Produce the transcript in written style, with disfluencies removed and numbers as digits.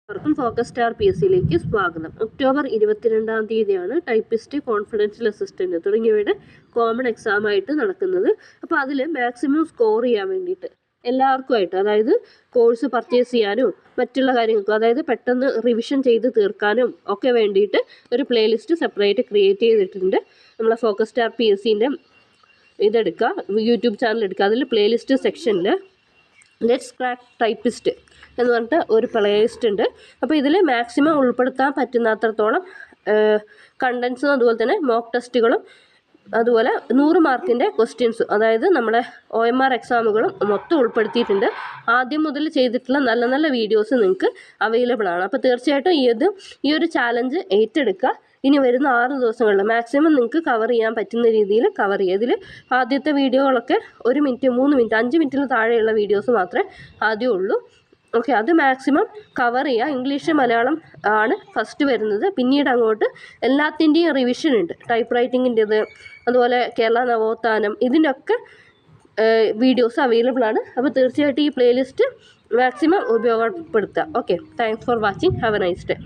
എല്ലാവർക്കും focus Star P S സിയിലേക്ക് സ്വാഗതം. ഒക്ടോബർ 22-ാം തീയതിയാണ് ടൈപ്പിസ്റ്റ്, കോൺഫിഡൻഷ്യൽ അസിസ്റ്റന്റ് തുടങ്ങിയവയുടെ കോമൺ എക്സാം ആയിട്ട് നടക്കുന്നത്. അപ്പോൾ അതിൽ മാക്സിമം സ്കോർ ചെയ്യാൻ വേണ്ടിയിട്ട് എല്ലാവർക്കുമായിട്ട്, അതായത് കോഴ്സ് പർച്ചേസ് ചെയ്യാനും മറ്റുള്ള കാര്യങ്ങൾക്കും, അതായത് പെട്ടെന്ന് റിവിഷൻ ചെയ്ത് തീർക്കാനും ഒക്കെ വേണ്ടിയിട്ട് ഒരു പ്ലേലിസ്റ്റ് സെപ്പറേറ്റ് ക്രിയേറ്റ് ചെയ്തിട്ടുണ്ട്. നമ്മളെ ഫോക്കസ് സ്റ്റാർ പി എസ് സിൻ്റെ ഇതെടുക്കുക, യൂട്യൂബ് ചാനൽ എടുക്കുക. അതിൽ പ്ലേലിസ്റ്റ് സെക്ഷനിൽ ലെറ്റ്സ് ക്രാക്ക് ടൈപ്പിസ്റ്റ് എന്ന് പറഞ്ഞിട്ട് ഒരു പ്ലേലിസ്റ്റ് ഉണ്ട്. അപ്പോൾ ഇതിൽ മാക്സിമം ഉൾപ്പെടുത്താൻ പറ്റുന്നത്രത്തോളം കണ്ടൻസും അതുപോലെ തന്നെ മോക്ക് ടെസ്റ്റുകളും അതുപോലെ 100 മാർക്കിൻ്റെ ക്വസ്റ്റ്യൻസും, അതായത് നമ്മുടെ OMR എക്സാമുകളും മൊത്തം ഉൾപ്പെടുത്തിയിട്ടുണ്ട്. ആദ്യം മുതൽ ചെയ്തിട്ടുള്ള നല്ല നല്ല വീഡിയോസ് നിങ്ങൾക്ക് അവൈലബിൾ ആണ്. അപ്പോൾ തീർച്ചയായിട്ടും ഈ ഒരു ചാലഞ്ച് ഏറ്റെടുക്കുക. ഇനി വരുന്ന 6 ദിവസങ്ങളിൽ മാക്സിമം നിങ്ങൾക്ക് കവർ ചെയ്യാൻ പറ്റുന്ന രീതിയിൽ കവർ ചെയ്യുക. ഇതിൽ ആദ്യത്തെ വീഡിയോകളൊക്കെ 1 മിനിറ്റ്, 3 മിനിറ്റ്, 5 മിനിറ്റിന് താഴെയുള്ള വീഡിയോസ് മാത്രമേ ആദ്യം ഉള്ളൂ. ഓക്കെ, അത് മാക്സിമം കവർ ചെയ്യുക. ഇംഗ്ലീഷ്, മലയാളം ആണ് ഫസ്റ്റ് വരുന്നത്. പിന്നീട് അങ്ങോട്ട് എല്ലാത്തിൻ്റെയും റിവിഷൻ ഉണ്ട്. ടൈപ്പ് റൈറ്റിങ്ങിൻ്റെത്, അതുപോലെ കേരള നവോത്ഥാനം, ഇതിൻ്റെയൊക്കെ വീഡിയോസ് അവൈലബിൾ ആണ്. അപ്പോൾ തീർച്ചയായിട്ടും ഈ പ്ലേലിസ്റ്റ് മാക്സിമം ഉപയോഗപ്പെടുത്തുക. Okay, thanks for watching. Have a nice day.